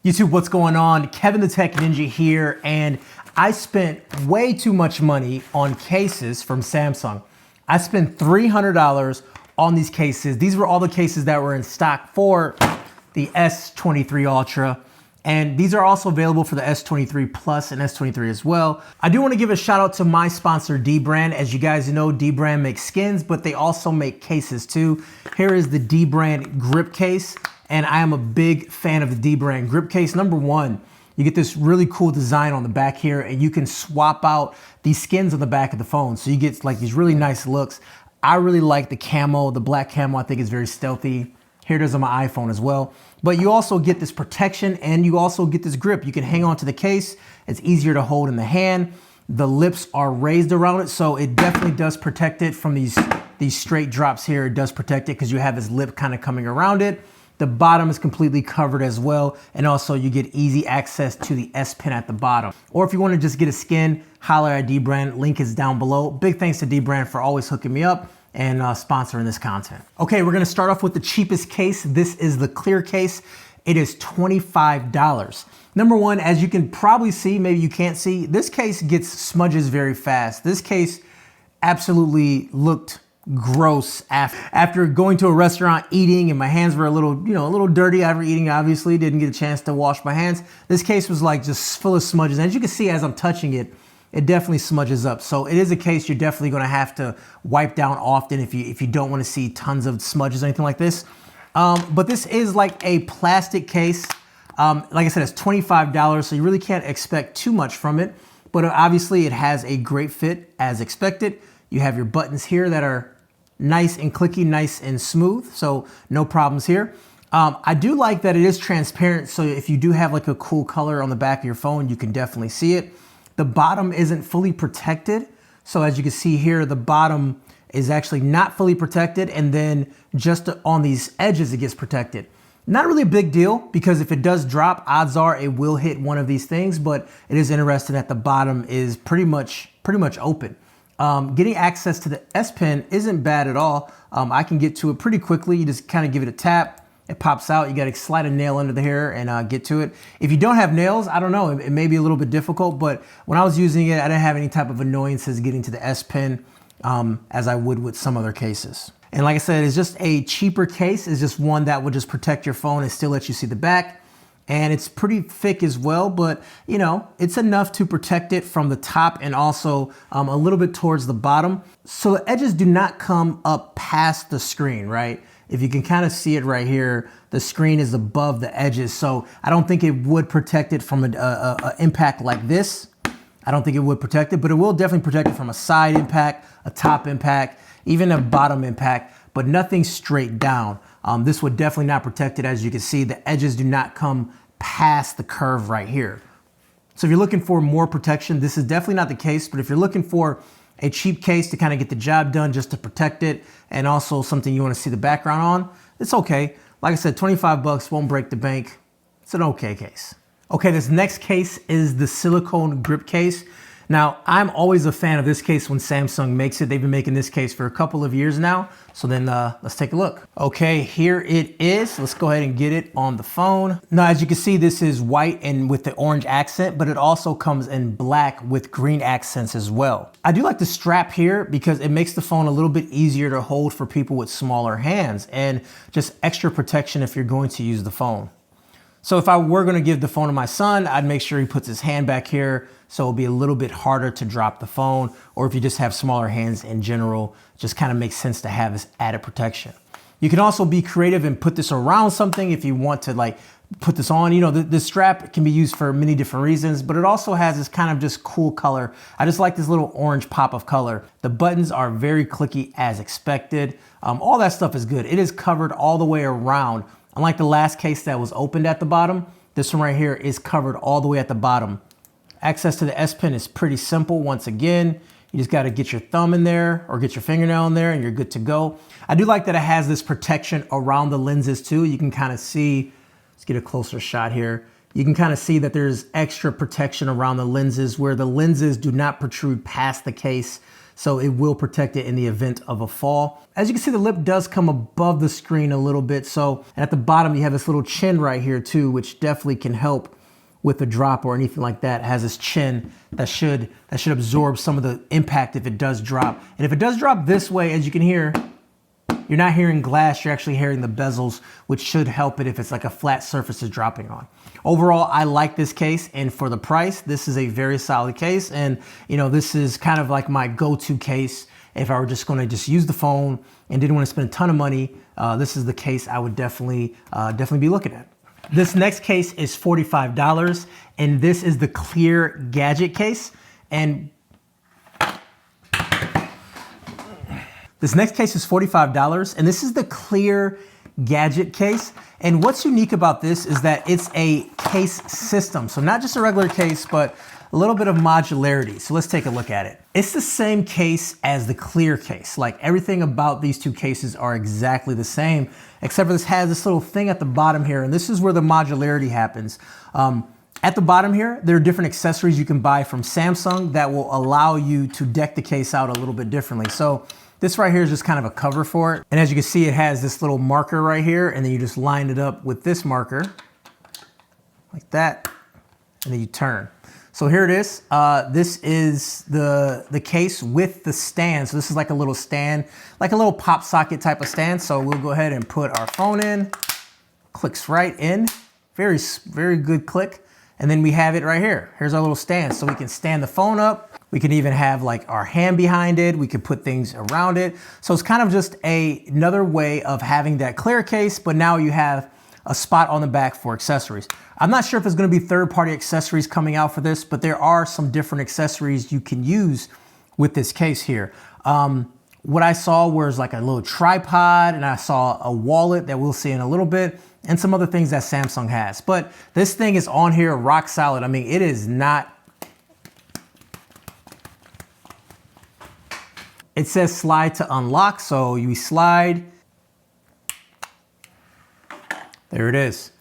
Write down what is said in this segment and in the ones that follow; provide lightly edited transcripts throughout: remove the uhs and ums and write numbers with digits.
YouTube, what's going on? Kevin the Tech Ninja here, and I spent way too much money on cases from Samsung. I spent $300 on these cases. These were all the cases that were in stock for the S23 Ultra, and these are also available for the S23 Plus and S23 as well. I do want to give a shout out to my sponsor, dbrand. As you guys know, dbrand makes skins, but they also make cases too. Here is the dbrand grip case. And I am a big fan of the dbrand grip case. Number one, you get this really cool design on the back here, and you can swap out these skins on the back of the phone. So you get like these really nice looks. I really like the camo, the black camo. I think is very stealthy. Here it is on my iPhone as well. But you also get this protection, and you also get this grip. You can hang on to the case. It's easier to hold in the hand. The lips are raised around it, so it definitely does protect it from these straight drops here. It does protect it because you have this lip kind of coming around it. The bottom is completely covered as well, and also you get easy access to the S Pen at the bottom. Or if you want to just get a skin, holler at dbrand. Link is down below. Big thanks to dbrand for always hooking me up and sponsoring this content. Okay, we're gonna start off with the cheapest case. This is the clear case. It is $25. Number one, as you can probably see, maybe you can't see, this case gets smudges very fast. This case absolutely looked gross after going to a restaurant eating, and my hands were a little dirty after eating. Obviously didn't get a chance to wash my hands. This case was like just full of smudges, and as you can see as I'm touching it, it definitely smudges up. So it is a case you're definitely going to have to wipe down often if you don't want to see tons of smudges or anything like this. But this is like a plastic case. Like I said, it's $25, so you really can't expect too much from it, but obviously it has a great fit as expected. You have your buttons here that are nice and clicky, nice and smooth, so no problems here. I do like that it is transparent, so if you do have like a cool color on the back of your phone, you can definitely see it. The bottom isn't fully protected, so as you can see here, the bottom is actually not fully protected, and then just on these edges it gets protected. Not really a big deal, because if it does drop, odds are it will hit one of these things, but it is interesting that the bottom is pretty much open. Getting access to the S Pen isn't bad at all. I can get to it pretty quickly. You just kind of give it a tap. It pops out. You got to slide a nail under the hair and get to it. If you don't have nails, I don't know. It may be a little bit difficult, but when I was using it, I didn't have any type of annoyances getting to the S Pen as I would with some other cases. And like I said, it's just a cheaper case. It's just one that would just protect your phone and still let you see the back. And it's pretty thick as well, but you know, it's enough to protect it from the top and also a little bit towards the bottom. So the edges do not come up past the screen, right? If you can kind of see it right here, the screen is above the edges. So I don't think it would protect it from an impact like this. I don't think it would protect it, but it will definitely protect it from a side impact, a top impact, even a bottom impact, but nothing straight down. This would definitely not protect it. As you can see, the edges do not come past the curve right here. So if you're looking for more protection, this is definitely not the case, but if you're looking for a cheap case to kind of get the job done just to protect it, and also something you want to see the background on, it's okay. Like I said, 25 bucks won't break the bank. It's an okay case. Okay, this next case is the silicone grip case. Now, I'm always a fan of this case when Samsung makes it. They've been making this case for a couple of years now. So then let's take a look. Okay, here it is. Let's go ahead and get it on the phone. Now, as you can see, this is white and with the orange accent, but it also comes in black with green accents as well. I do like the strap here because it makes the phone a little bit easier to hold for people with smaller hands and just extra protection if you're going to use the phone. So if I were going to give the phone to my son, I'd make sure he puts his hand back here so it'll be a little bit harder to drop the phone. Or if you just have smaller hands in general, just kind of makes sense to have this added protection. You can also be creative and put this around something if you want to like put this on. You know, the strap can be used for many different reasons, but it also has this kind of just cool color. I just like this little orange pop of color. The buttons are very clicky as expected. All that stuff is good. It is covered all the way around. Unlike the last case that was opened at the bottom, this one right here is covered all the way at the bottom. Access to the S Pen is pretty simple. Once again, you just got to get your thumb in there or get your fingernail in there and you're good to go. I do like that it has this protection around the lenses too. You can kind of see, let's get a closer shot here. You can kind of see that there's extra protection around the lenses where the lenses do not protrude past the case. so it will protect it in the event of a fall. As you can see, the lip does come above the screen a little bit. So, and at the bottom, you have this little chin right here too, which definitely can help with a drop or anything like that. It has this chin that should absorb some of the impact if it does drop. And if it does drop this way, as you can hear, you're not hearing glass, you're actually hearing the bezels, which should help it if it's like a flat surface is dropping on. Overall, I like this case, and for the price, this is a very solid case. And you know, this is kind of like my go-to case if I were just gonna just use the phone and didn't want to spend a ton of money. This is the case I would definitely be looking at. This next case is $45, and this is the Clear Gadget case. And this next case is $45, and this is the Clear Gadget case. And what's unique about this is that it's a case system. So not just a regular case, but a little bit of modularity. So let's take a look at it. It's the same case as the Clear case. Like everything about these two cases are exactly the same, except for this has this little thing at the bottom here. And this is where the modularity happens. At the bottom here, there are different accessories you can buy from Samsung that will allow you to deck the case out a little bit differently. So this right here is just kind of a cover for it. And as you can see, it has this little marker right here, and then you just line it up with this marker like that, and then you turn. So here it is. This is the case with the stand. So this is like a little stand, like a little pop socket type of stand. So we'll go ahead and put our phone in, clicks right in, very, very good click. And then we have it right here. Here's our little stand. So we can stand the phone up. We can even have like our hand behind it. We can put things around it. So it's kind of just another way of having that Clear case, but now you have a spot on the back for accessories. I'm not sure if there's gonna be third-party accessories coming out for this, but there are some different accessories you can use with this case here. What I saw was like a little tripod, and I saw a wallet that we'll see in a little bit, and some other things that Samsung has. But this thing is on here rock solid. I mean, it is not. It says slide to unlock, so you slide. There it is.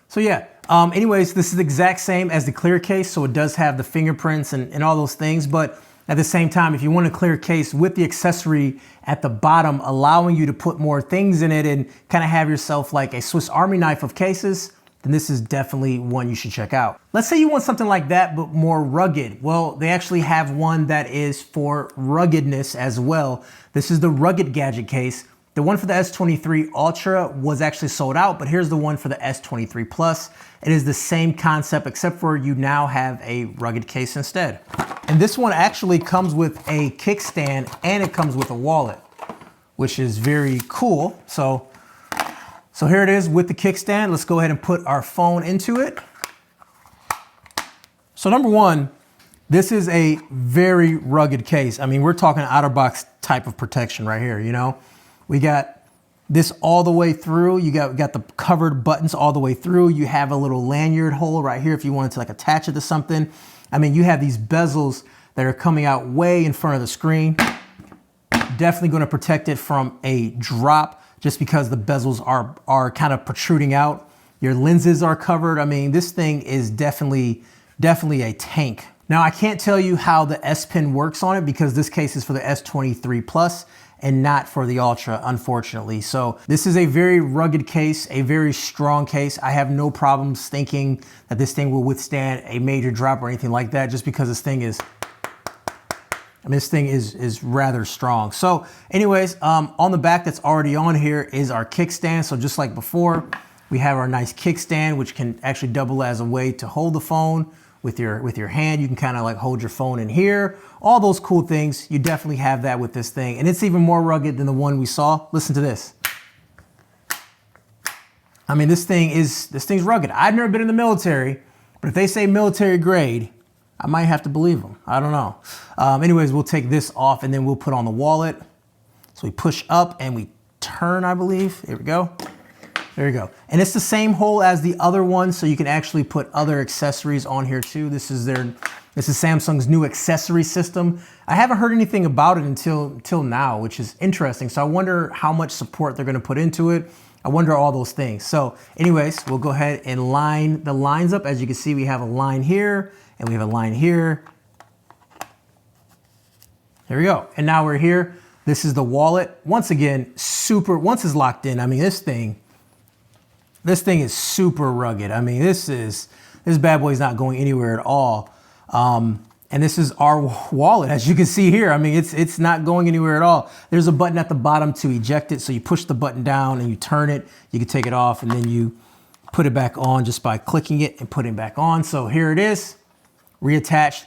So yeah, anyways, this is the exact same as the Clear case, so it does have the fingerprints and all those things, but at the same time, if you want a Clear case with the accessory at the bottom, allowing you to put more things in it and kind of have yourself like a Swiss Army knife of cases, then this is definitely one you should check out. Let's say you want something like that, but more rugged. Well, they actually have one that is for ruggedness as well. This is the Rugged Gadget case. The one for the S23 Ultra was actually sold out, but here's the one for the S23 Plus. It is the same concept, except for you now have a rugged case instead. And this one actually comes with a kickstand, and it comes with a wallet, which is very cool. So here it is with the kickstand. Let's go ahead and put our phone into it. So number one, this is a very rugged case. I mean, we're talking OtterBox type of protection right here, you know? We got this all the way through. You got the covered buttons all the way through. You have a little lanyard hole right here if you wanted to like attach it to something. I mean, you have these bezels that are coming out way in front of the screen. Definitely going to protect it from a drop just because the bezels are kind of protruding out. Your lenses are covered. I mean, this thing is definitely a tank. Now, I can't tell you how the S Pen works on it because this case is for the S23 Plus and not for the Ultra, unfortunately. So this is a very rugged case, a very strong case. I have no problems thinking that this thing will withstand a major drop or anything like that, just because this thing is, I mean, this thing is rather strong. So anyways, on the back that's already on here is our kickstand. So just like before, we have our nice kickstand, which can actually double as a way to hold the phone with your hand. You can kind of like hold your phone in here. All those cool things, you definitely have that with this thing. And it's even more rugged than the one we saw. Listen to this. I mean, this thing's rugged. I've never been in the military, but if they say military grade, I might have to believe them. I don't know. Anyways, we'll take this off and then we'll put on the wallet. So we push up and we turn, I believe. There we go. There you go. And it's the same hole as the other one, so you can actually put other accessories on here too. This is Samsung's new accessory system. I haven't heard anything about it until now, which is interesting. So I wonder how much support they're gonna put into it. I wonder all those things. So anyways, we'll go ahead and line the lines up. As you can see, we have a line here and we have a line here. There we go. And now we're here. This is the wallet. Once again, once it's locked in, I mean, this thing is super rugged. I mean, this bad boy is not going anywhere at all. And this is our wallet, as you can see here. I mean, it's not going anywhere at all. There's a button at the bottom to eject it. So you push the button down and you turn it. You can take it off and then you put it back on just by clicking it and putting it back on. So here it is, reattached.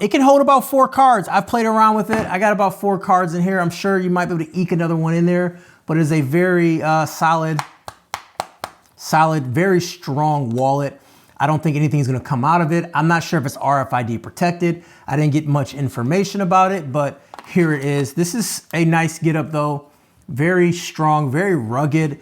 It can hold about 4 cards. I've played around with it. I got about 4 cards in here. I'm sure you might be able to eke another one in there, but it's a very solid, very strong wallet. I don't think anything's gonna come out of it. I'm not sure if it's RFID protected. I didn't get much information about it, but here it is. This is a nice get up though. Very strong, very rugged.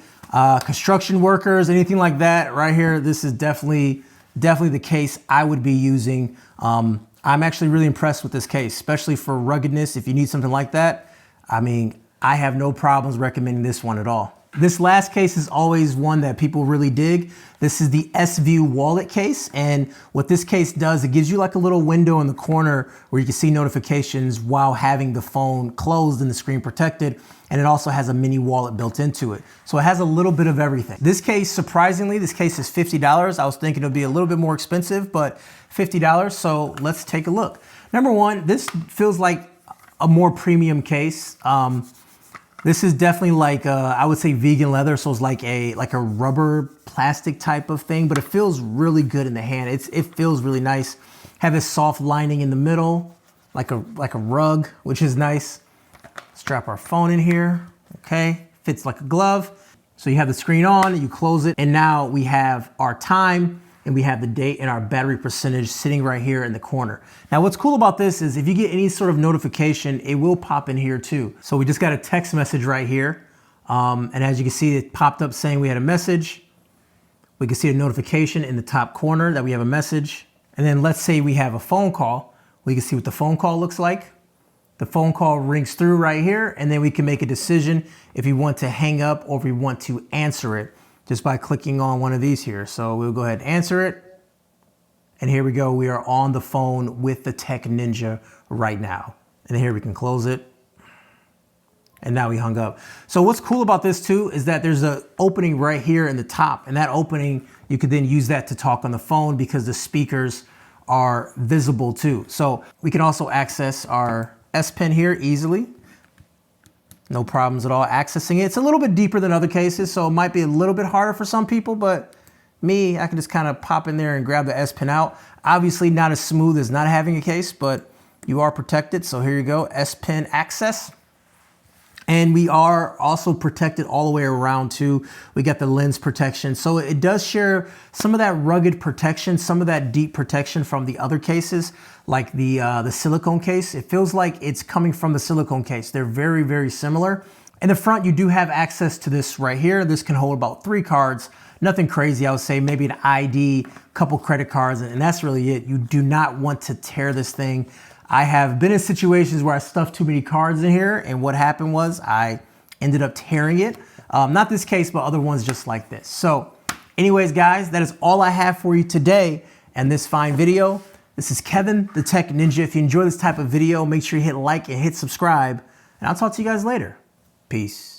Construction workers, anything like that right here. This is definitely the case I would be using. I'm actually really impressed with this case, especially for ruggedness. If you need something like that, I mean, I have no problems recommending this one at all. This last case is always one that people really dig. This is the S-View wallet case. And what this case does, it gives you like a little window in the corner where you can see notifications while having the phone closed and the screen protected. And it also has a mini wallet built into it. So it has a little bit of everything. This case, surprisingly, this case is $50. I was thinking it'd be a little bit more expensive, but $50. So let's take a look. Number one, this feels like a more premium case. This is definitely like, I would say vegan leather. So it's like a rubber plastic type of thing, but it feels really good in the hand. It feels really nice. Have this soft lining in the middle, like a rug, which is nice. Strap our phone in here, okay? Fits like a glove. So you have the screen on, you close it, and now we have our time, and we have the date and our battery percentage sitting right here in the corner. Now what's cool about this is if you get any sort of notification, it will pop in here too. So we just got a text message right here. And as you can see, it popped up saying we had a message. We can see a notification in the top corner that we have a message. And then let's say we have a phone call. We can see what the phone call looks like. The phone call rings through right here, and then we can make a decision if we want to hang up or if we want to answer it just by clicking on one of these here. So we'll go ahead and answer it. And here we go. We are on the phone with the Tech Ninja right now. And here we can close it. And now we hung up. So what's cool about this too is that there's an opening right here in the top, and that opening, you could then use that to talk on the phone because the speakers are visible too. So we can also access our S Pen here easily. No problems at all accessing it. It's a little bit deeper than other cases, so it might be a little bit harder for some people, but me, I can just kind of pop in there and grab the S Pen out. Obviously not as smooth as not having a case, but you are protected. So here you go, S Pen access. And we are also protected all the way around too. We got the lens protection. So it does share some of that rugged protection, some of that deep protection from the other cases, like the silicone case. It feels like it's coming from the silicone case. They're very, very similar. In the front, you do have access to this right here. This can hold about 3 cards. Nothing crazy, I would say maybe an ID, couple credit cards, and that's really it. You do not want to tear this thing. I have been in situations where I stuffed too many cards in here, and what happened was I ended up tearing it. Not this case, but other ones just like this. So anyways, guys, that is all I have for you today and this fine video. This is Kevin, the Tech Ninja. If you enjoy this type of video, make sure you hit like and hit subscribe, and I'll talk to you guys later. Peace.